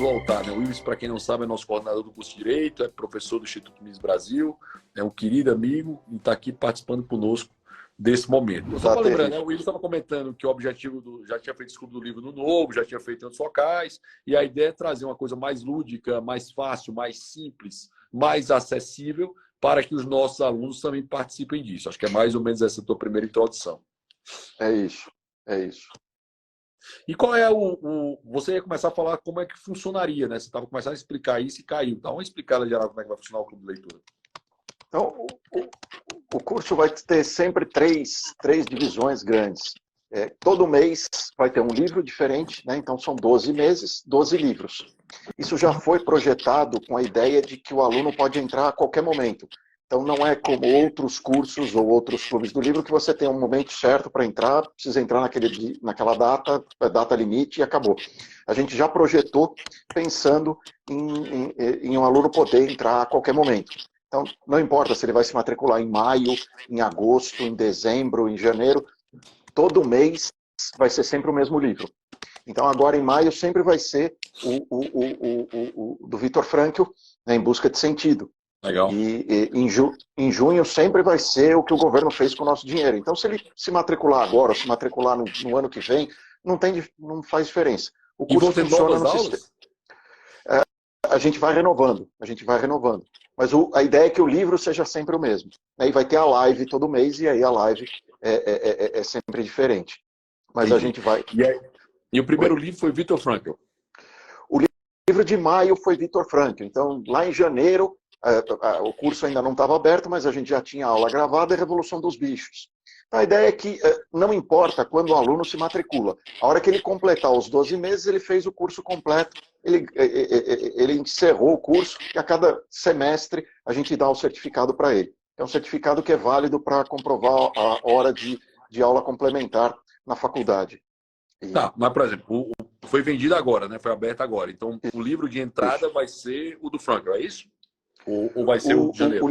voltar, né? O Willis, para quem não sabe, é nosso coordenador do curso de Direito, é professor do Instituto Miss Brasil, é um querido amigo e está aqui participando conosco desse momento. Eu só para lembrando, né? O Willis estava comentando que o objetivo já tinha feito esse clube do livro no Novo, já tinha feito em outros locais, e a ideia é trazer uma coisa mais lúdica, mais fácil, mais simples, mais acessível, para que os nossos alunos também participem disso. Acho que é mais ou menos essa a tua primeira introdução. É isso, é isso. E qual é Você ia começar a falar como é que funcionaria, né? Você estava começando a explicar isso e caiu. Dá uma explicada geral como é que vai funcionar o clube de leitura. Então, o curso vai ter sempre três divisões grandes. Todo mês vai ter um livro diferente, né? Então são 12 meses, 12 livros. Isso já foi projetado com a ideia de que o aluno pode entrar a qualquer momento. Então não é como outros cursos ou outros clubes do livro que você tem um momento certo para entrar, precisa entrar naquela data limite e acabou. A gente já projetou pensando em um aluno poder entrar a qualquer momento. Então não importa se ele vai se matricular em maio, em agosto, em dezembro, em janeiro, todo mês vai ser sempre o mesmo livro. Então agora em maio sempre vai ser o do Viktor Frankl, né, Em Busca de Sentido. Legal. E em junho sempre vai ser o que o governo fez com o nosso dinheiro. Então, se ele se matricular agora ou se matricular no ano que vem, não faz diferença. O curso vão ter funciona novas no aulas? sistema. A gente vai renovando. Mas a ideia é que o livro seja sempre o mesmo. Aí vai ter a live todo mês e aí a live é sempre diferente. Mas Entendi. a gente vai... E o primeiro livro foi Viktor Frankl? O livro de maio foi Viktor Frankl. Então, lá em janeiro... o curso ainda não estava aberto, mas a gente já tinha aula gravada, Revolução dos Bichos. Então, a ideia é que não importa quando o aluno se matricula. A hora que ele completar os 12 meses, ele fez o curso completo, ele encerrou o curso e a cada semestre a gente dá o certificado para ele. É um certificado que é válido para comprovar a hora de aula complementar na faculdade. Tá, mas, por exemplo, foi vendido agora, né? Foi aberto agora. Então, o livro de entrada vai ser o do Frankl, é isso? Ou vai ser o de janeiro?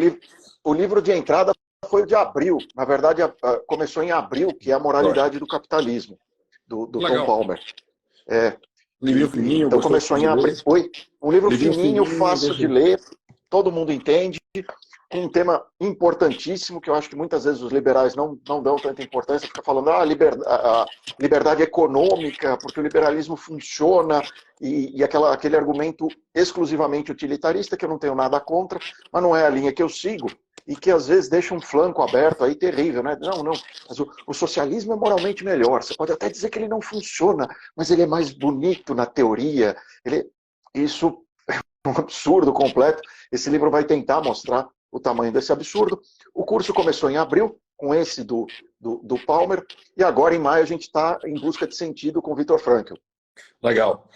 O livro de entrada foi o de abril. Na verdade, começou em abril, que é a moralidade do capitalismo, do Tom Palmer. Livro fininho, então começou em abril. Um livro fininho, fácil de ler, todo mundo entende, com um tema importantíssimo, que eu acho que muitas vezes os liberais não dão tanta importância, fica falando a liberdade econômica, porque o liberalismo funciona, e aquele argumento exclusivamente utilitarista, que eu não tenho nada contra, mas não é a linha que eu sigo, e que às vezes deixa um flanco aberto aí terrível, né? Não, mas o socialismo é moralmente melhor, você pode até dizer que ele não funciona, mas ele é mais bonito na teoria, isso é um absurdo completo. Esse livro vai tentar mostrar o tamanho desse absurdo. O curso começou em abril, com esse do Palmer, e agora em maio a gente está em busca de sentido com o Viktor Frankl. Legal.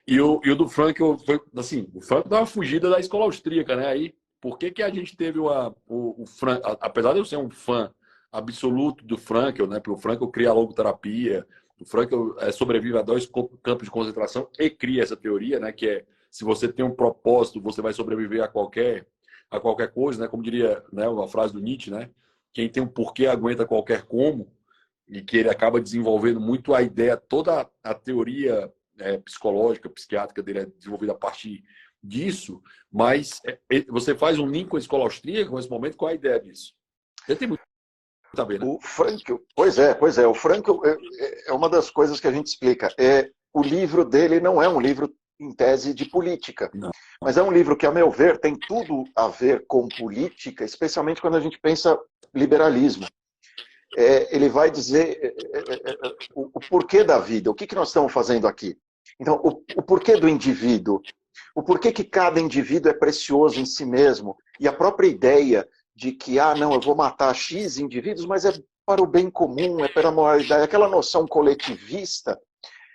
E o do Frankl foi assim, o Frankl dá uma fugida da escola austríaca, né? Aí, por que a gente teve o Frankl, apesar de eu ser um fã absoluto do Frankl, né? Porque o Frankl cria a logoterapia, o Frankl sobrevive a 2 campos de concentração e cria essa teoria, né? Que é, se você tem um propósito, você vai sobreviver a qualquer coisa, né? Como diria, né, uma frase do Nietzsche, né? Quem tem um porquê aguenta qualquer como, e que ele acaba desenvolvendo muito a ideia, toda a teoria psicológica, psiquiátrica dele é desenvolvida a partir disso, mas você faz um link com a escola austríaca nesse momento, qual é a ideia disso? Você tem muito a ver, né? O Frankl, pois é, o Frankl é uma das coisas que a gente explica. O livro dele não é um livro em tese de política. Não. Mas é um livro que, a meu ver, tem tudo a ver com política, especialmente quando a gente pensa liberalismo. Ele vai dizer o porquê da vida, o que nós estamos fazendo aqui. Então, o porquê do indivíduo, o porquê que cada indivíduo é precioso em si mesmo, e a própria ideia de que, não, eu vou matar X indivíduos, mas é para o bem comum, é para a moralidade, aquela noção coletivista.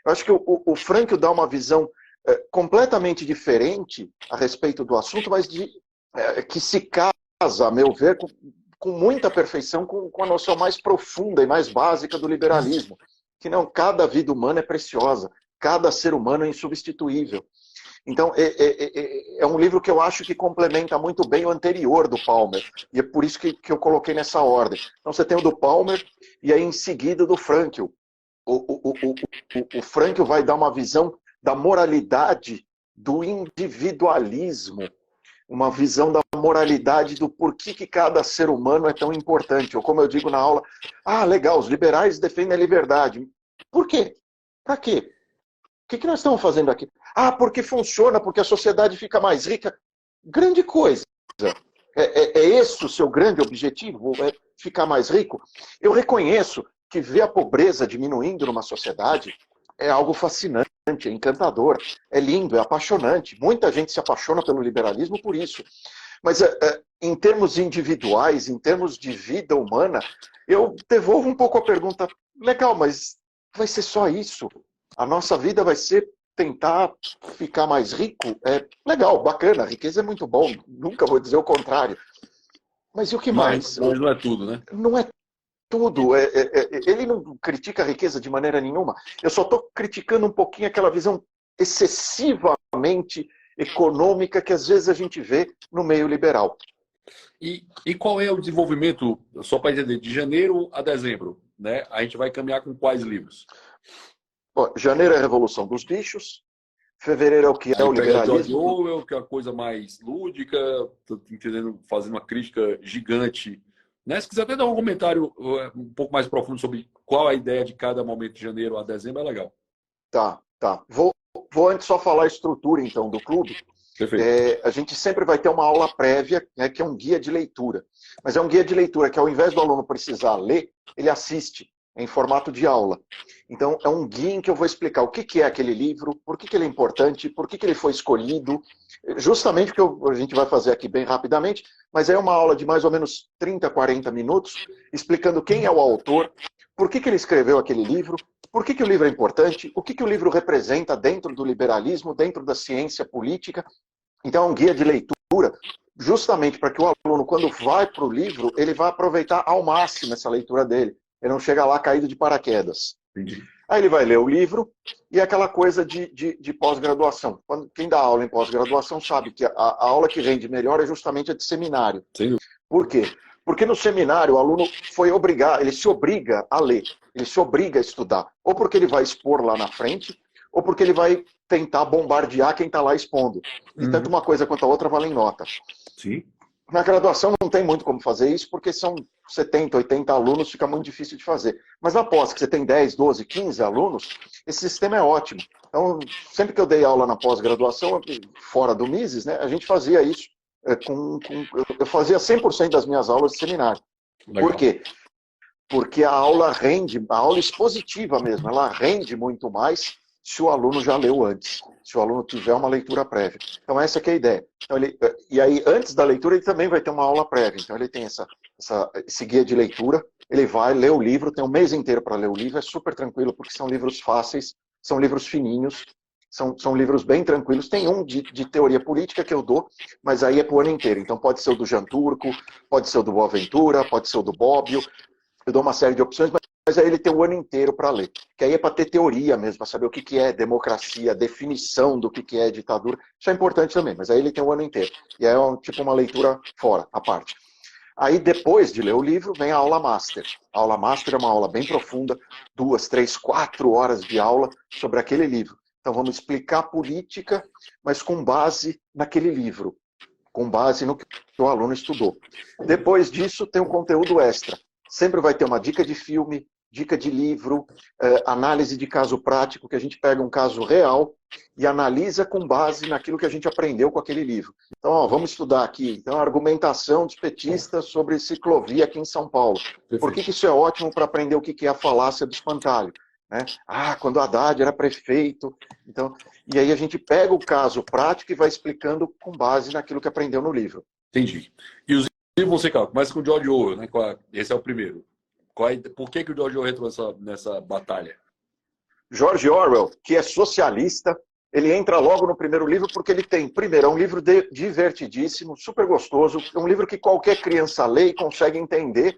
Eu acho que o Frankl dá uma visão completamente diferente a respeito do assunto, mas que se casa, a meu ver, com muita perfeição com a noção mais profunda e mais básica do liberalismo, que não, cada vida humana é preciosa, cada ser humano é insubstituível. Então, é um livro que eu acho que complementa muito bem o anterior do Palmer, e é por isso que eu coloquei nessa ordem. Então, você tem o do Palmer, e aí em seguida do Frankl. O Frankl vai dar uma visão da moralidade do individualismo, uma visão da moralidade, do porquê que cada ser humano é tão importante. Ou como eu digo na aula, legal, os liberais defendem a liberdade. Por quê? Para quê? O que nós estamos fazendo aqui? Porque funciona, porque a sociedade fica mais rica. Grande coisa. É esse o seu grande objetivo? É ficar mais rico? Eu reconheço que ver a pobreza diminuindo numa sociedade é algo fascinante, é encantador, é lindo, é apaixonante. Muita gente se apaixona pelo liberalismo por isso. Mas em termos individuais, em termos de vida humana, eu devolvo um pouco a pergunta, legal, mas vai ser só isso? A nossa vida vai ser tentar ficar mais rico? É legal, bacana, a riqueza é muito bom, nunca vou dizer o contrário. Mas e o que mais? Mas não é tudo, né? Não é tudo. Ele não critica a riqueza de maneira nenhuma. Eu só estou criticando um pouquinho aquela visão excessivamente econômica que às vezes a gente vê no meio liberal. E qual é o desenvolvimento, só para entender, de janeiro a dezembro, né? A gente vai caminhar com quais livros? Bom, janeiro é a Revolução dos Bichos, fevereiro é o que é o liberalismo. George Orwell, que é uma coisa mais lúdica, tô entendendo, fazendo uma crítica gigante. Né? Se quiser até dar um comentário um pouco mais profundo sobre qual a ideia de cada momento de janeiro a dezembro, é legal. Tá. Vou antes só falar a estrutura, então, do clube. Perfeito. A gente sempre vai ter uma aula prévia, né, que é um guia de leitura. Mas é um guia de leitura que, ao invés do aluno precisar ler, ele assiste em formato de aula. Então, é um guia em que eu vou explicar o que é aquele livro, por que ele é importante, por que ele foi escolhido, justamente o que a gente vai fazer aqui bem rapidamente, mas é uma aula de mais ou menos 30, 40 minutos, explicando quem é o autor, por que ele escreveu aquele livro, por que o livro é importante, o que o livro representa dentro do liberalismo, dentro da ciência política. Então, é um guia de leitura, justamente para que o aluno, quando vai para o livro, ele vai aproveitar ao máximo essa leitura dele. Ele não chega lá caído de paraquedas. Entendi. Aí ele vai ler o livro e aquela coisa de pós-graduação. Quem dá aula em pós-graduação sabe que a aula que rende melhor é justamente a de seminário. Sim. Por quê? Porque no seminário o aluno foi obrigado, ele se obriga a ler, ele se obriga a estudar. Ou porque ele vai expor lá na frente, ou porque ele vai tentar bombardear quem está lá expondo. E tanto uma coisa quanto a outra valem nota. Sim. Na graduação não tem muito como fazer isso, porque são 70, 80 alunos, fica muito difícil de fazer. Mas na pós, que você tem 10, 12, 15 alunos, esse sistema é ótimo. Então, sempre que eu dei aula na pós-graduação, fora do Mises, né, a gente fazia isso. Eu fazia 100% das minhas aulas de seminário. Legal. Por quê? Porque a aula rende, a aula expositiva mesmo, ela rende muito mais se o aluno já leu antes, se o aluno tiver uma leitura prévia. Então essa que é a ideia. Então, e aí, antes da leitura, ele também vai ter uma aula prévia. Então ele tem esse guia de leitura, ele vai ler o livro, tem um mês inteiro para ler o livro, é super tranquilo, porque são livros fáceis, são livros fininhos, são livros bem tranquilos. Tem um de teoria política que eu dou, mas aí é para o ano inteiro. Então pode ser o do Jean Turco, pode ser o do Boaventura, pode ser o do Bobbio. Eu dou uma série de opções, mas aí ele tem o ano inteiro para ler. Que aí é para ter teoria mesmo, para saber o que é democracia, a definição do que é ditadura. Isso é importante também, mas aí ele tem o ano inteiro. E é tipo uma leitura fora, à parte. Aí depois de ler o livro, vem a aula master. A aula master é uma aula bem profunda, 2, 3, 4 horas de aula sobre aquele livro. Então vamos explicar a política, mas com base naquele livro, com base no que o aluno estudou. Depois disso tem um conteúdo extra. Sempre vai ter uma dica de filme, dica de livro, análise de caso prático, que a gente pega um caso real e analisa com base naquilo que a gente aprendeu com aquele livro. Então, vamos estudar aqui. Então, a argumentação dos petistas sobre ciclovia aqui em São Paulo. Por que isso é ótimo para aprender o que é a falácia do espantalho? Né? Quando Haddad era prefeito. Então, e aí a gente pega o caso prático e vai explicando com base naquilo que aprendeu no livro. Entendi. E os livros, você, cara, começa com o George Orwell, né? Esse é o primeiro. Por que o George Orwell entrou nessa batalha? George Orwell, que é socialista, ele entra logo no primeiro livro porque ele tem, primeiro, é um livro divertidíssimo, super gostoso, é um livro que qualquer criança lê e consegue entender,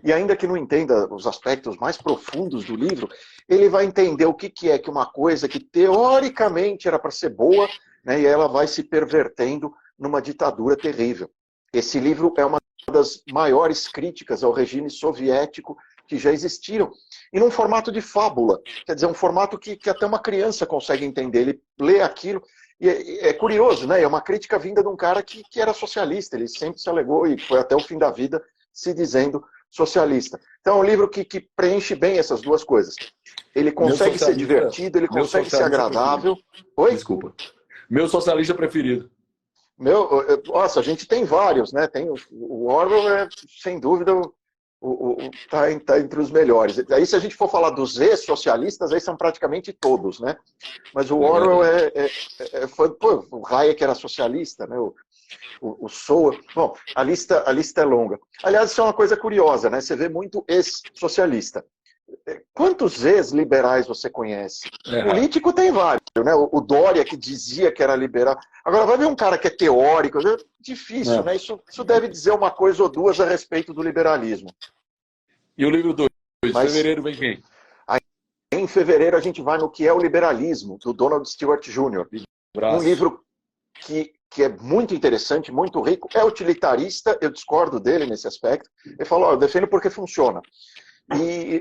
e ainda que não entenda os aspectos mais profundos do livro, ele vai entender o que é que uma coisa que teoricamente era para ser boa, né, e ela vai se pervertendo numa ditadura terrível. Esse livro é uma das maiores críticas ao regime soviético que já existiram, e num formato de fábula, quer dizer, um formato que até uma criança consegue entender. Ele lê aquilo E é curioso, né? É uma crítica vinda de um cara que era socialista, ele sempre se alegou e foi até o fim da vida se dizendo socialista. Então é um livro que preenche bem essas duas coisas. Ele consegue ser divertido, ele consegue ser agradável. Oi? Desculpa. Meu socialista preferido. Nossa, a gente tem vários, né? Tem o Orwell sem dúvida, tá entre os melhores. Aí, se a gente for falar dos ex-socialistas, aí são praticamente todos, né? Mas o Orwell pô, o Hayek era socialista, né? O Sowell. Bom, a lista é longa. Aliás, isso é uma coisa curiosa, né? Você vê muito ex-socialista. Quantos ex-liberais você conhece? Político tem vários, né? O Dória, que dizia que era liberal. Agora, vai ver um cara que é teórico, é difícil, né? Isso deve dizer uma coisa ou duas a respeito do liberalismo. E o livro 2? Em fevereiro vem quem? Em fevereiro a gente vai no Que é o Liberalismo, do Donald Stewart Jr. Um livro que é muito interessante, muito rico, é utilitarista, eu discordo dele nesse aspecto. Ele falou, eu defendo porque funciona.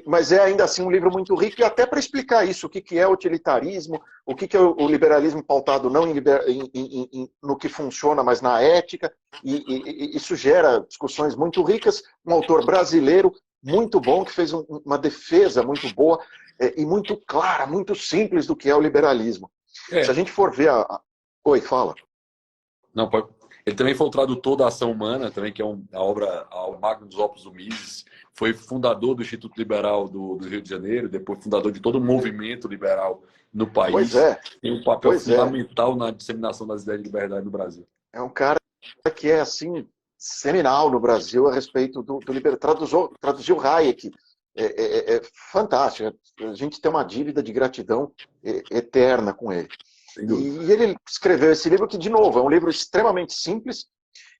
Mas é ainda assim um livro muito rico, e até para explicar isso, o que é utilitarismo, o que é o liberalismo pautado não no que funciona, mas na ética, e isso gera discussões muito ricas. Um autor brasileiro muito bom, que fez uma defesa muito boa e muito clara, muito simples do que é o liberalismo. Se a gente for ver Oi, fala. Não, pode. Ele também foi o tradutor da Ação Humana, também, que é a obra, o Magnus Opus do Mises. Foi fundador do Instituto Liberal do Rio de Janeiro, depois fundador de todo o movimento liberal no país. Pois é. Tem um papel fundamental na disseminação das ideias de liberdade no Brasil. É um cara que é, assim, seminal no Brasil a respeito do liberalismo. Traduziu Hayek. É fantástico. A gente tem uma dívida de gratidão eterna com ele. E ele escreveu esse livro que, de novo, é um livro extremamente simples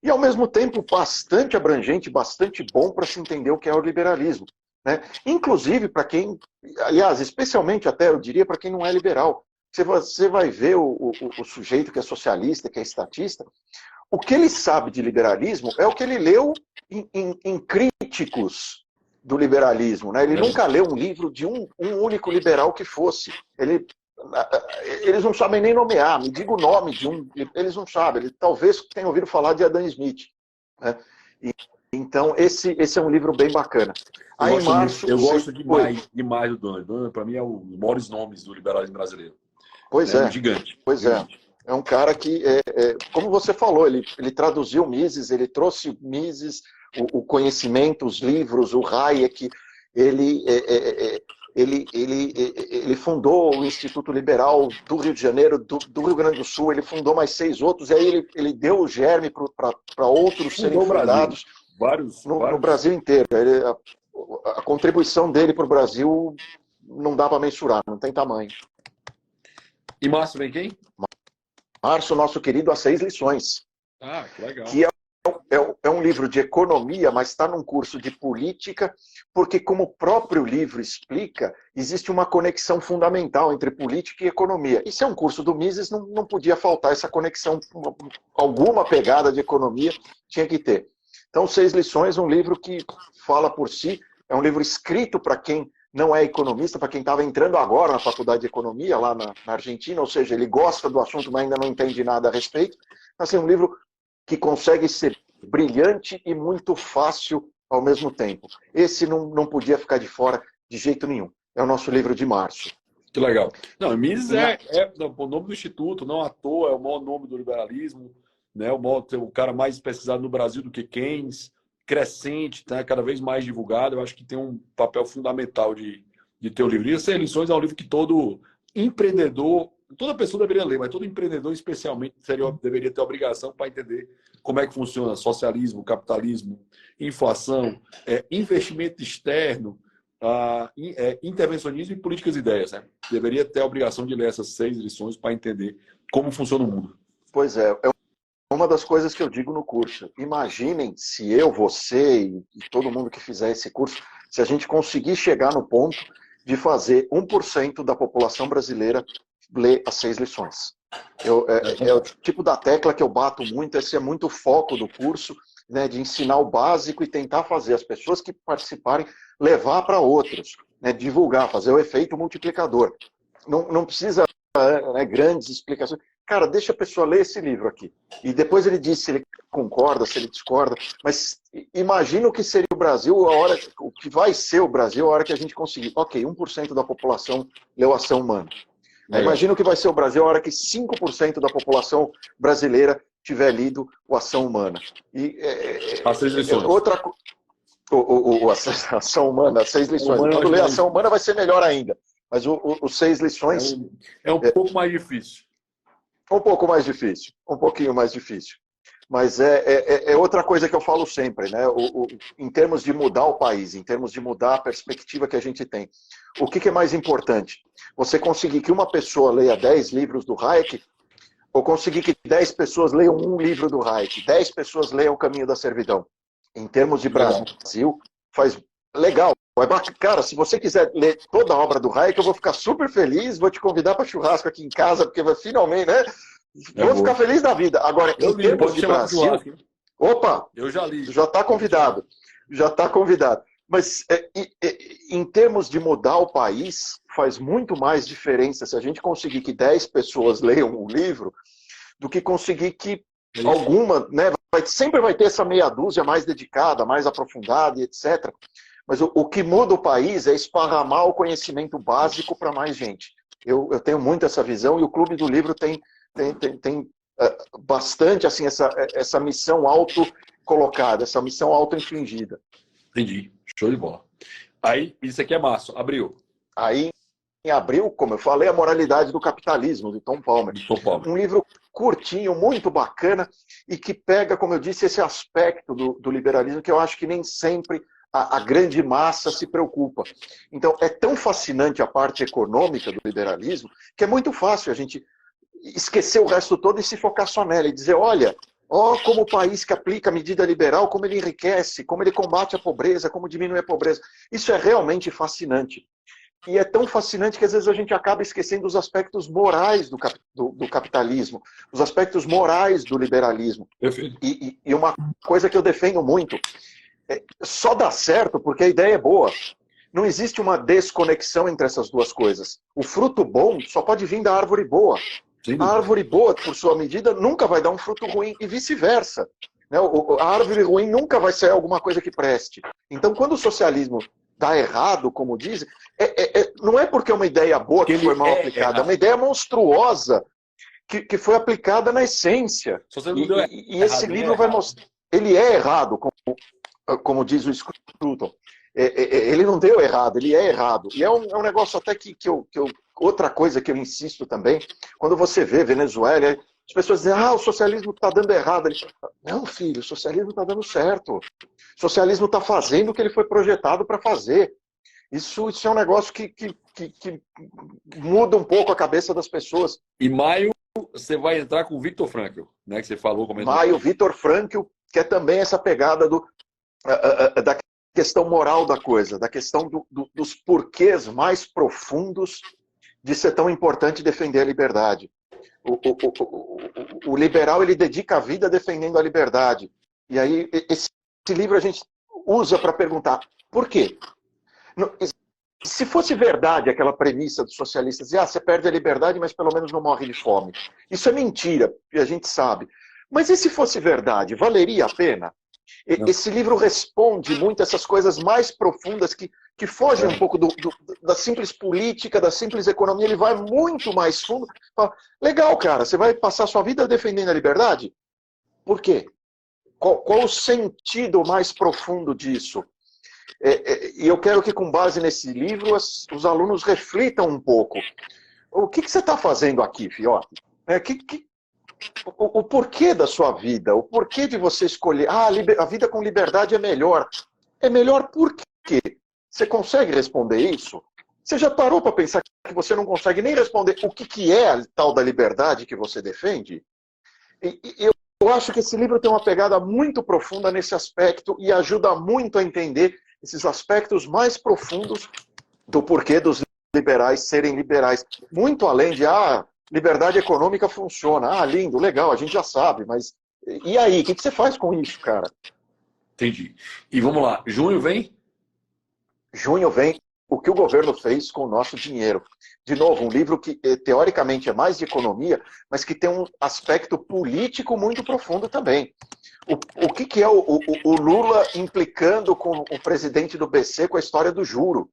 e, ao mesmo tempo, bastante abrangente, bastante bom para se entender o que é o liberalismo, né? Inclusive para quem, aliás, especialmente até, eu diria, para quem não é liberal. Você vai ver o sujeito que é socialista, que é estatista, o que ele sabe de liberalismo é o que ele leu em críticos do liberalismo, né? Ele nunca leu um livro de um único liberal que fosse. Eles não sabem nem nomear, me diga o nome de um, eles não sabem, eles talvez tenham ouvido falar de Adam Smith, né? Então esse é um livro bem bacana. Aí, em março, eu gosto demais do Donald. Donald, para mim, é um dos maiores nomes do liberalismo brasileiro. Pois é. Um gigante. Pois gigante. É um cara que, como você falou, ele traduziu Mises, ele trouxe Mises, o conhecimento, os livros, o Hayek, ele fundou o Instituto Liberal do Rio de Janeiro, do Rio Grande do Sul, ele fundou mais 6 outros, e aí ele deu o germe para outros serem fundados no Brasil inteiro. A contribuição dele para o Brasil não dá para mensurar, não tem tamanho. E março vem quem? Março, nosso querido As 6 Lições. Ah, que legal. Que é um livro de economia, mas está num curso de política, porque, como o próprio livro explica, existe uma conexão fundamental entre política e economia. E se é um curso do Mises, não podia faltar essa conexão, alguma pegada de economia tinha que ter. Então, 6 Lições, um livro que fala por si, é um livro escrito para quem não é economista, para quem estava entrando agora na faculdade de economia, lá na Argentina, ou seja, ele gosta do assunto, mas ainda não entende nada a respeito. Assim, um livro que consegue ser brilhante e muito fácil ao mesmo tempo. Esse não podia ficar de fora de jeito nenhum. É o nosso livro de março. Que legal. Não, Mises o nome do Instituto, não à toa, é o maior nome do liberalismo, né? O cara mais pesquisado no Brasil do que Keynes, crescente, tá? Cada vez mais divulgado. Eu acho que tem um papel fundamental de ter o livro. E As 6 Lições é um livro que todo empreendedor, toda pessoa deveria ler, mas todo empreendedor especialmente deveria ter a obrigação para entender como é que funciona socialismo, capitalismo, inflação, investimento externo, intervencionismo e políticas e ideias, né? Deveria ter a obrigação de ler essas 6 lições para entender como funciona o mundo. Pois é uma das coisas que eu digo no curso. Imaginem se eu, você e todo mundo que fizer esse curso, se a gente conseguir chegar no ponto de fazer 1% da população brasileira ler as 6 lições. É o tipo da tecla que eu bato muito, esse é muito o foco do curso, né, de ensinar o básico e tentar fazer as pessoas que participarem levar para outros, né, divulgar, fazer o efeito multiplicador. Não precisa grandes explicações. cara, deixa a pessoa ler esse livro aqui. E depois ele diz se ele concorda, se ele discorda. Mas imagina o que seria o Brasil, o que vai ser o Brasil a hora que a gente conseguir. Ok, 1% da população leu Ação Humana. Imagina o que vai ser o Brasil a hora que 5% da população brasileira tiver lido o Ação Humana. E, As 6 lições. A Ação Humana, as 6 lições. Quando ler a Ação Humana vai ser melhor ainda. Mas os 6 lições... É um pouco mais difícil. Um pouco mais difícil. Um pouquinho mais difícil. Mas é outra coisa que eu falo sempre, né? Em termos de mudar o país, em termos de mudar a perspectiva que a gente tem. O que é mais importante? Você conseguir que uma pessoa leia 10 livros do Hayek, ou conseguir que 10 pessoas leiam um livro do Hayek, 10 pessoas leiam O Caminho da Servidão. Em termos de Brasil, faz legal. Cara, se você quiser ler toda a obra do Hayek, eu vou ficar super feliz, vou te convidar para churrasco aqui em casa, porque finalmente, né? Vou ficar feliz da vida. Agora, em termos de Brasil... Opa! Eu já li. Já está convidado. Já está convidado. Mas em termos de mudar o país, faz muito mais diferença se a gente conseguir que 10 pessoas leiam um livro do que conseguir que alguma, né? Sempre vai ter essa meia dúzia mais dedicada, mais aprofundada e etc. Mas o que muda o país é esparramar o conhecimento básico para mais gente. Eu tenho muito essa visão e o Clube do Livro tem bastante assim, essa missão auto-colocada, essa missão auto-infligida. Entendi. Show de bola. Aí, isso aqui é massa. Abril. Aí, em abril, como eu falei, A Moralidade do Capitalismo, de Tom Palmer. Um livro curtinho, muito bacana, e que pega, como eu disse, esse aspecto do liberalismo que eu acho que nem sempre a grande massa se preocupa. Então, é tão fascinante a parte econômica do liberalismo que é muito fácil a gente esquecer o resto todo e se focar só nela e dizer, olha, como o país que aplica a medida liberal, como ele enriquece, como ele combate a pobreza, como diminui a pobreza. Isso é realmente fascinante. E é tão fascinante que às vezes a gente acaba esquecendo os aspectos morais do capitalismo, os aspectos morais do liberalismo. E uma coisa que eu defendo muito, só dá certo porque a ideia é boa. Não existe uma desconexão entre essas duas coisas. O fruto bom só pode vir da árvore boa. A árvore boa, por sua medida, nunca vai dar um fruto ruim e vice-versa. A árvore ruim nunca vai ser alguma coisa que preste. Então, quando o socialismo dá errado, como dizem, não é porque é uma ideia boa que foi mal aplicada, é uma ideia monstruosa que foi aplicada na essência. E esse livro vai mostrar... Ele é errado, como diz o Scruton. Ele não deu errado, ele é errado. E é um negócio até que eu... Outra coisa que eu insisto também, quando você vê Venezuela, as pessoas dizem, o socialismo está dando errado. Não, filho, o socialismo está dando certo. O socialismo está fazendo o que ele foi projetado para fazer. Isso é um negócio que muda um pouco a cabeça das pessoas. Em maio, você vai entrar com o Viktor Frankl, né, que você falou. Maio, Viktor Frankl, que é também essa pegada da questão moral da coisa, da questão dos porquês mais profundos de ser tão importante defender a liberdade. O liberal, ele dedica a vida defendendo a liberdade. E aí, esse livro a gente usa para perguntar, por quê? Se fosse verdade aquela premissa dos socialistas, dizer, você perde a liberdade, mas pelo menos não morre de fome. Isso é mentira, e a gente sabe. Mas e se fosse verdade, valeria a pena? Esse livro responde muito a essas coisas mais profundas que fogem um pouco da simples política, da simples economia. Ele vai muito mais fundo. Fala, legal, cara, você vai passar sua vida defendendo a liberdade? Por quê? Qual o sentido mais profundo disso? E eu quero que, com base nesse livro, os alunos reflitam um pouco. O que você está fazendo aqui, fiote? O porquê da sua vida, o porquê de você escolher, a vida com liberdade é melhor. É melhor por quê? Você consegue responder isso? Você já parou para pensar que você não consegue nem responder o que é a tal da liberdade que você defende? Eu acho que esse livro tem uma pegada muito profunda nesse aspecto e ajuda muito a entender esses aspectos mais profundos do porquê dos liberais serem liberais. Muito além de, liberdade econômica funciona. Lindo, legal, a gente já sabe, mas e aí? O que você faz com isso, cara? Entendi. E vamos lá, junho vem? Junho vem o que o governo fez com o nosso dinheiro. De novo, um livro que teoricamente é mais de economia, mas que tem um aspecto político muito profundo também. O que é o Lula implicando com o presidente do BC com a história do juro?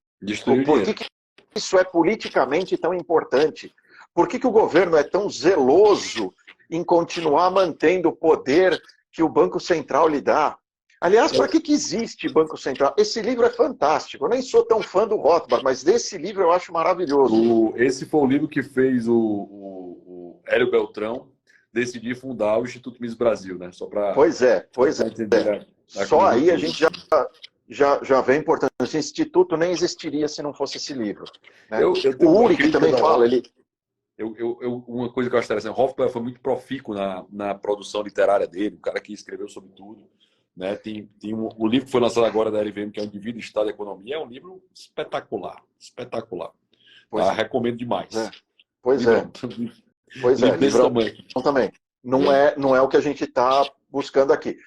Por que isso é politicamente tão importante? Por que o governo é tão zeloso em continuar mantendo o poder que o Banco Central lhe dá? Aliás, para que existe Banco Central? Esse livro é fantástico. Eu nem sou tão fã do Rothbard, mas desse livro eu acho maravilhoso. Esse foi o livro que fez o Hélio Beltrão decidir fundar o Instituto Miss Brasil, né? Só para Pois é. Só aí a gente já vê a importância. Esse instituto nem existiria se não fosse esse livro. Né? O Uri também fala, uma coisa que eu acho interessante, Rothbard foi muito profícuo na produção literária dele, um cara que escreveu sobre tudo. Né? O livro que foi lançado agora da LVM, que é o Indivíduo, Estado e Economia, é um livro espetacular. Espetacular. Recomendo demais. Pois é. Livrão também. Não é o que a gente está buscando aqui.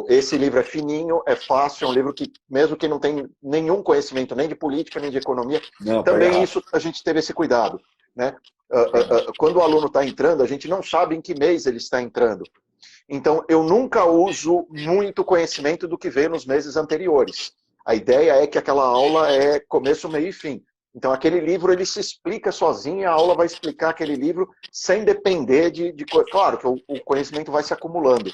Esse livro é fininho, é fácil, é um livro que, mesmo que não tem nenhum conhecimento nem de política, nem de economia, também isso a gente teve esse cuidado. Né? Quando o aluno está entrando, a gente não sabe em que mês ele está entrando. Então, eu nunca uso muito conhecimento do que veio nos meses anteriores. A ideia é que aquela aula é começo, meio e fim. Então, aquele livro, ele se explica sozinho, e a aula vai explicar aquele livro sem depender de coisa. Claro que o conhecimento vai se acumulando,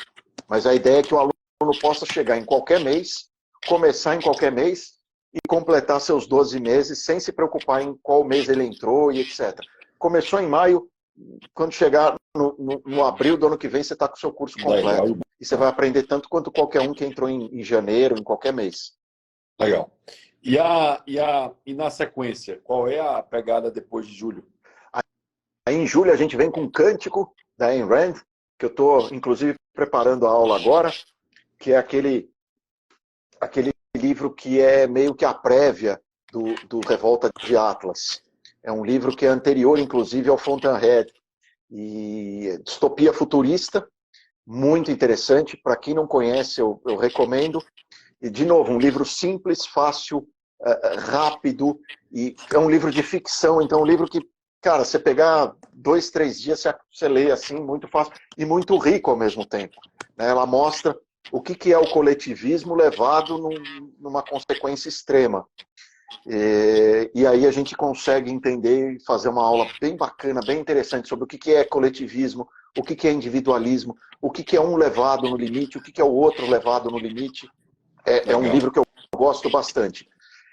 mas a ideia é que o aluno possa chegar em qualquer mês, começar em qualquer mês e completar seus 12 meses sem se preocupar em qual mês ele entrou e etc. Começou em maio, quando chegar no abril do ano que vem, você está com o seu curso completo. E você vai aprender tanto quanto qualquer um que entrou em janeiro, em qualquer mês. Legal. E na sequência, qual é a pegada depois de julho? Aí em julho a gente vem com um Cântico da Ayn Rand, que eu estou, inclusive, preparando a aula agora, que é aquele livro que é meio que a prévia do Revolta de Atlas. É um livro que é anterior, inclusive, ao Fountainhead. E distopia futurista, muito interessante. Para quem não conhece, eu recomendo. E, de novo, um livro simples, fácil, rápido. E é um livro de ficção, então um livro que, cara, você pegar 2, 3 dias, você lê assim, muito fácil e muito rico ao mesmo tempo. Ela mostra o que é o coletivismo levado numa consequência extrema. E aí a gente consegue entender e fazer uma aula bem bacana, bem interessante sobre o que é coletivismo, o que é individualismo, o que é um levado no limite, o que é o outro levado no limite. É um livro que eu gosto bastante.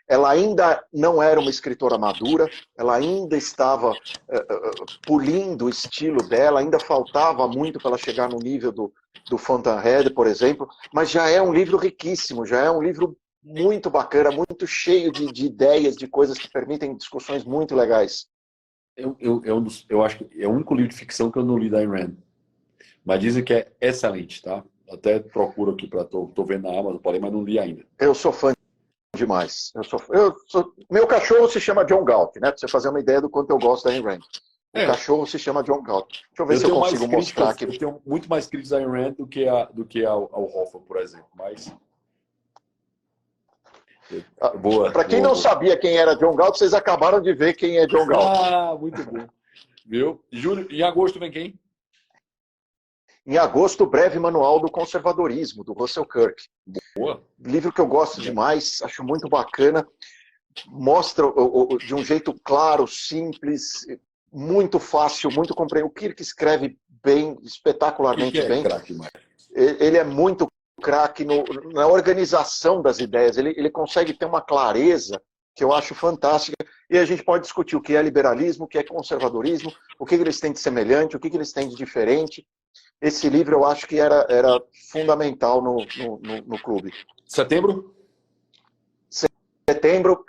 Ela ainda não era uma escritora madura, ela ainda estava pulindo o estilo dela, ainda faltava muito para ela chegar no nível do Fountainhead, por exemplo, mas já é um livro riquíssimo, já é um livro muito bacana, muito cheio de ideias, de coisas que permitem discussões muito legais. Eu acho que é o único livro de ficção que eu não li da Ayn Rand. Mas dizem que é excelente, tá? Até procuro aqui para tô vendo na Amazon, mas não li ainda. Eu sou fã demais. Meu cachorro se chama John Galt, né? Para você fazer uma ideia do quanto eu gosto da Ayn Rand. O cachorro se chama John Galt. Deixa eu ver se eu consigo mostrar aqui. Eu tenho muito mais críticas da Ayn Rand do que ao Hoffman, por exemplo. Mas para quem não sabia quem era John Galt, vocês acabaram de ver quem é John Galt. Ah, muito bom. Viu? Em agosto vem quem? Em agosto, o Breve Manual do Conservadorismo, do Russell Kirk. Boa. Livro que eu gosto demais, acho muito bacana. Mostra de um jeito claro, simples, muito fácil, muito compreensível. O Kirk escreve bem, espetacularmente bem. Ele é muito craque na organização das ideias. Ele consegue ter uma clareza que eu acho fantástica. E a gente pode discutir o que é liberalismo, o que é conservadorismo, o que eles têm de semelhante, o que eles têm de diferente. Esse livro eu acho que era fundamental no clube. Setembro? Setembro,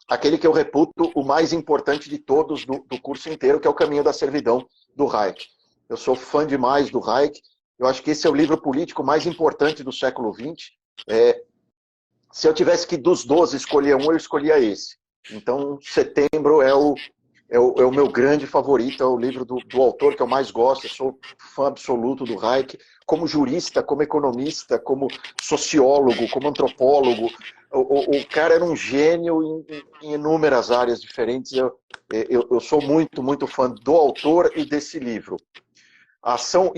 aquele que eu reputo o mais importante de todos do curso inteiro, que é O Caminho da Servidão, do Hayek. Eu sou fã demais do Hayek. Eu acho que esse é o livro político mais importante do século XX. Se eu tivesse que dos 12 escolher um, eu escolhia esse. Então, setembro é é o meu grande favorito, é o livro do autor que eu mais gosto, eu sou fã absoluto do Hayek, como jurista, como economista, como sociólogo, como antropólogo. O cara era um gênio em inúmeras áreas diferentes. Eu sou muito, muito fã do autor e desse livro. Ação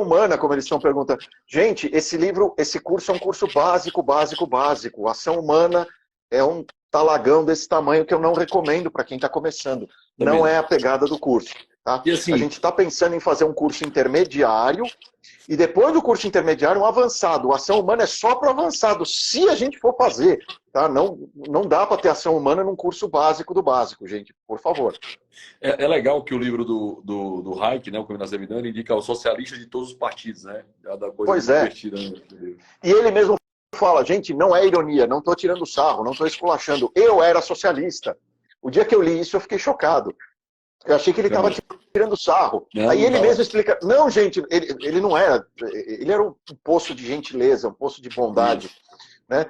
humana, como eles estão perguntando. Gente, esse curso é um curso básico, básico, básico. Ação humana é um talagão desse tamanho que eu não recomendo para quem está começando. Não é a pegada do curso. Tá? E assim, a gente está pensando em fazer um curso intermediário e depois do curso intermediário um avançado. A ação humana é só para o avançado, se a gente for fazer. Tá? Não dá para ter ação humana num curso básico do básico, gente, por favor. é legal que o livro do Hayek, né, o Caminho da Servidão, ele indica os socialistas de todos os partidos, né? É da coisa Pois muito é. divertida. Né? E ele mesmo fala, gente, não é ironia, não estou tirando sarro, não estou esculachando. Eu era socialista. O dia que eu li isso, eu fiquei chocado. Eu achei que ele estava tirando sarro. Aí ele mesmo explica, não, gente, ele não era. Ele era um poço de gentileza, um poço de bondade. Né?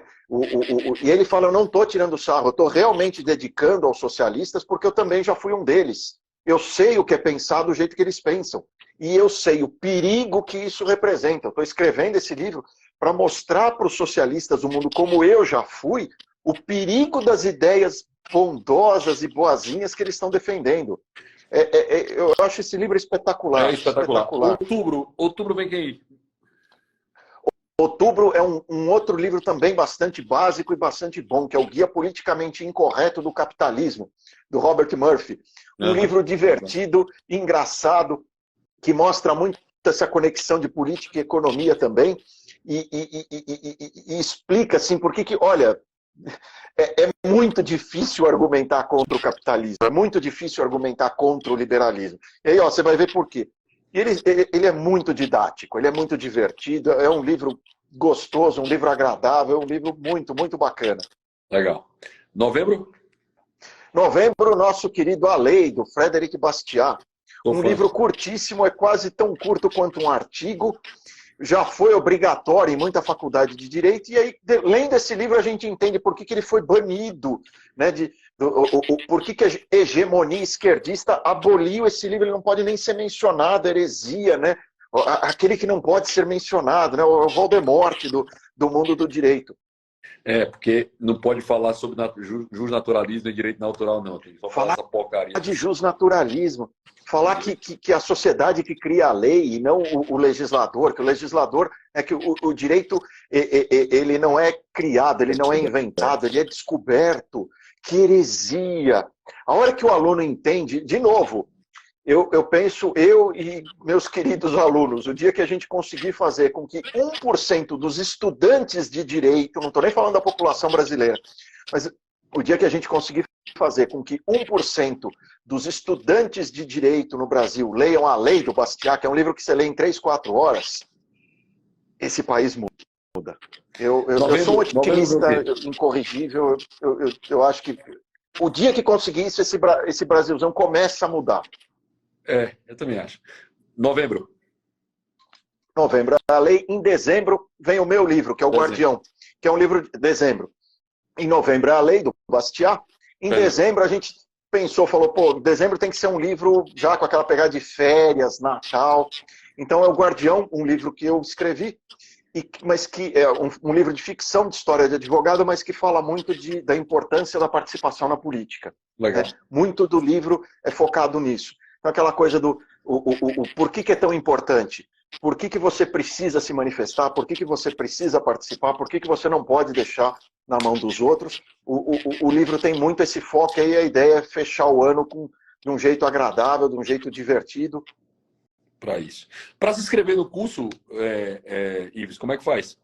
E ele fala, eu não estou tirando sarro, eu estou realmente dedicando aos socialistas porque eu também já fui um deles. Eu sei o que é pensar do jeito que eles pensam. E eu sei o perigo que isso representa. Eu estou escrevendo esse livro para mostrar para os socialistas do mundo, como eu já fui, o perigo das ideias bondosas e boazinhas que eles estão defendendo. Eu acho esse livro espetacular. É espetacular. Outubro vem quem? Outubro é um outro livro também bastante básico e bastante bom, que é o Guia Politicamente Incorreto do Capitalismo, do Robert Murphy. Um livro divertido, engraçado, que mostra muito essa conexão de política e economia também, e explica assim por que, olha, é muito difícil argumentar contra o capitalismo, é muito difícil argumentar contra o liberalismo. E aí, ó, você vai ver por quê. Ele é muito didático, ele é muito divertido, é um livro gostoso, um livro agradável, um livro muito, muito bacana. Legal. Novembro? Novembro, nosso querido A Lei, do Frederic Bastiat. Livro curtíssimo, é quase tão curto quanto um artigo. Já foi obrigatório em muita faculdade de Direito, e aí, lendo esse livro, a gente entende por que ele foi banido, né, por que a hegemonia esquerdista aboliu esse livro, ele não pode nem ser mencionado, heresia, né? Aquele que não pode ser mencionado, né? O Voldemort do mundo do direito. Porque não pode falar sobre justnaturalismo e direito natural, não. Tem que só falar essa porcaria. De justnaturalismo. Falar que a sociedade que cria a lei e não o legislador, que o legislador é que o direito ele não é criado, ele não é inventado, ele é descoberto. Que heresia! A hora que o aluno entende, de novo, eu penso, eu e meus queridos alunos, o dia que a gente conseguir fazer com que 1% dos estudantes de direito, não estou nem falando da população brasileira, mas o dia que a gente conseguir fazer com que 1% dos estudantes de direito no Brasil leiam A Lei do Bastiat, que é um livro que você lê em 3, 4 horas, esse país muda. Eu sou um otimista incorrigível, eu acho que o dia que conseguir isso, esse Brasilzão começa a mudar. Eu também acho. Novembro, A lei. Em dezembro vem o meu livro, que é o Guardião, que é um livro de dezembro. Em novembro, A Lei do Bastiat. Em dezembro, a gente pensou, falou, pô, dezembro tem que ser um livro já com aquela pegada de férias, Natal. Então é o Guardião, um livro que eu escrevi, mas que é um livro de ficção, de história de advogado, mas que fala muito da importância da participação na política. Legal. Muito do livro é focado nisso. Então, aquela coisa do por que é tão importante? Por que você precisa se manifestar? Por que você precisa participar? Por que você não pode deixar na mão dos outros? O livro tem muito esse foco, e aí a ideia é fechar o ano de um jeito agradável, de um jeito divertido. Para isso. Para se inscrever no curso, Ives, como é que faz?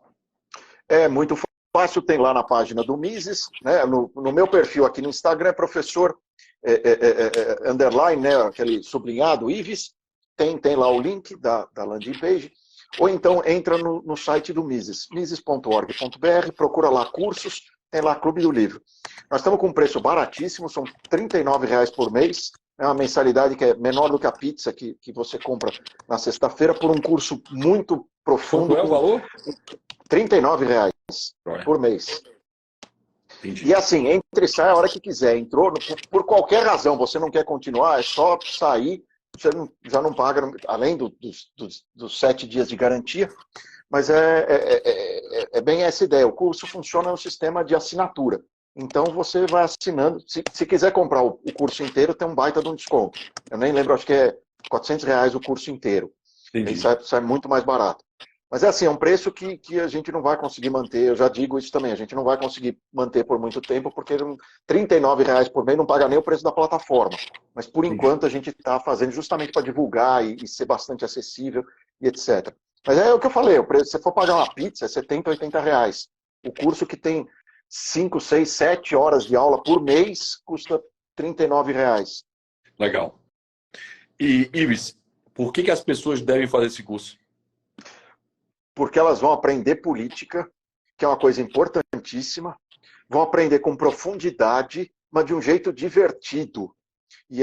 É muito fácil, tem lá na página do Mises, né? No meu perfil aqui no Instagram, é professor underline, né? Aquele sublinhado, Ives, tem lá o link da landing page, ou então entra no site do Mises, mises.org.br, procura lá cursos, tem lá Clube do Livro. Nós estamos com um preço baratíssimo, são R$ 39,00 por mês, é uma mensalidade que é menor do que a pizza que você compra na sexta-feira, por um curso muito profundo. Quanto é o valor? R$ 39,00 por mês. Entendi. E assim, entra e sai a hora que quiser. Entrou, por qualquer razão, você não quer continuar, é só sair, você já não paga, além dos 7 dias de garantia, mas é bem essa ideia. O curso funciona no sistema de assinatura. Então você vai assinando, se quiser comprar o curso inteiro, tem um baita de um desconto. Eu nem lembro, acho que é R$ 400 o curso inteiro. Aí sai muito mais barato. Mas é assim, é um preço que a gente não vai conseguir manter, eu já digo isso também, a gente não vai conseguir manter por muito tempo, porque R$ 39 por mês não paga nem o preço da plataforma. Mas por enquanto a gente está fazendo justamente para divulgar e ser bastante acessível e etc. Mas é o que eu falei, o preço, se você for pagar uma pizza, é R$ 70, R$ 80. O curso que tem 5, 6, 7 horas de aula por mês custa R$ 39. Legal. E, Ives, por que as pessoas devem fazer esse curso? Porque elas vão aprender política, que é uma coisa importantíssima, vão aprender com profundidade, mas de um jeito divertido. E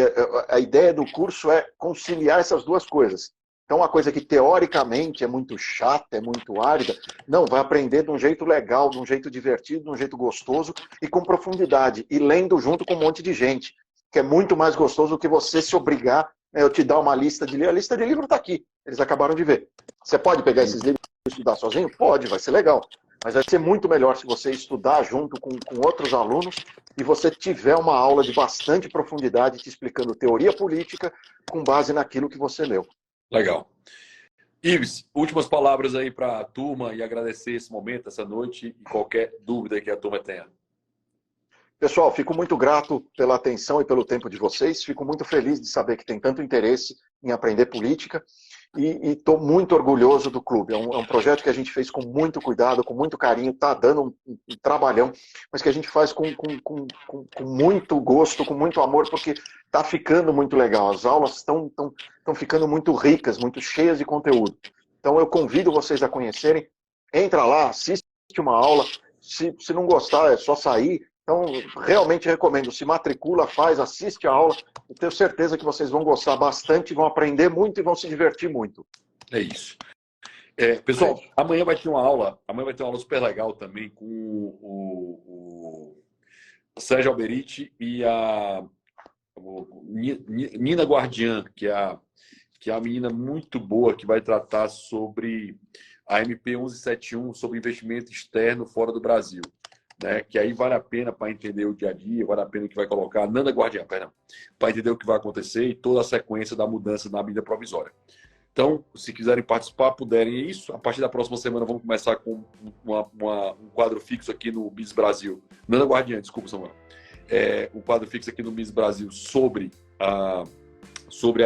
a ideia do curso é conciliar essas duas coisas. Então, uma coisa que teoricamente é muito chata, é muito árida, não, vai aprender de um jeito legal, de um jeito divertido, de um jeito gostoso e com profundidade. E lendo junto com um monte de gente, que é muito mais gostoso do que você se obrigar, eu te dar uma lista de livros. A lista de livro está aqui, eles acabaram de ver. Você pode pegar esses livros e estudar sozinho? Pode, vai ser legal. Mas vai ser muito melhor se você estudar junto com outros alunos e você tiver uma aula de bastante profundidade te explicando teoria política com base naquilo que você leu. Legal. Ives, últimas palavras aí para a turma e agradecer esse momento, essa noite e qualquer dúvida que a turma tenha. Pessoal, fico muito grato pela atenção e pelo tempo de vocês. Fico muito feliz de saber que tem tanto interesse em aprender política e estou muito orgulhoso do clube. É um projeto que a gente fez com muito cuidado, com muito carinho, está dando um trabalhão, mas que a gente faz com muito gosto, com muito amor, porque está ficando muito legal. As aulas estão ficando muito ricas, muito cheias de conteúdo. Então eu convido vocês a conhecerem. Entra lá, assiste uma aula. Se não gostar, é só sair. Então, realmente recomendo, se matricula, assiste a aula, eu tenho certeza que vocês vão gostar bastante, vão aprender muito e vão se divertir muito. É isso. Pessoal, amanhã vai ter uma aula super legal também com o Sérgio Alberiti e a Nina Guardian, que é a menina muito boa que vai tratar sobre a MP 1171, sobre investimento externo fora do Brasil. Né, que aí vale a pena para entender o dia a dia, vale a pena que vai colocar Nanda Guardiã, para entender o que vai acontecer e toda a sequência da mudança na medida provisória. Então, se quiserem participar, puderem isso. A partir da próxima semana vamos começar com um quadro fixo aqui no Miss Brasil. Nanda Guardiã, desculpa, Samuel. Um quadro fixo aqui no Miss Brasil sobre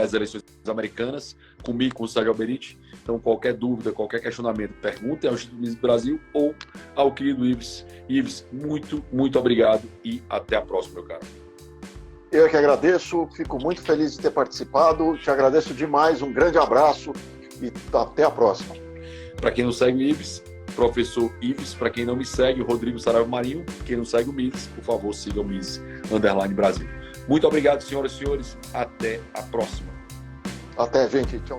as eleições americanas, comigo, com o Sérgio Alberiti. Então, qualquer dúvida, qualquer questionamento, perguntem ao Instituto Miss Brasil ou ao querido Ives. Ives, muito, muito obrigado e até a próxima, meu caro. Eu que agradeço, fico muito feliz de ter participado, te agradeço demais, um grande abraço e até a próxima. Para quem não segue o Ives, professor Ives. Para quem não me segue, o Rodrigo Saraiva Marinho. Quem não segue o Miss, por favor, siga o Miss _Brasil. Muito obrigado, senhoras e senhores. Até a próxima. Até, gente. Tchau.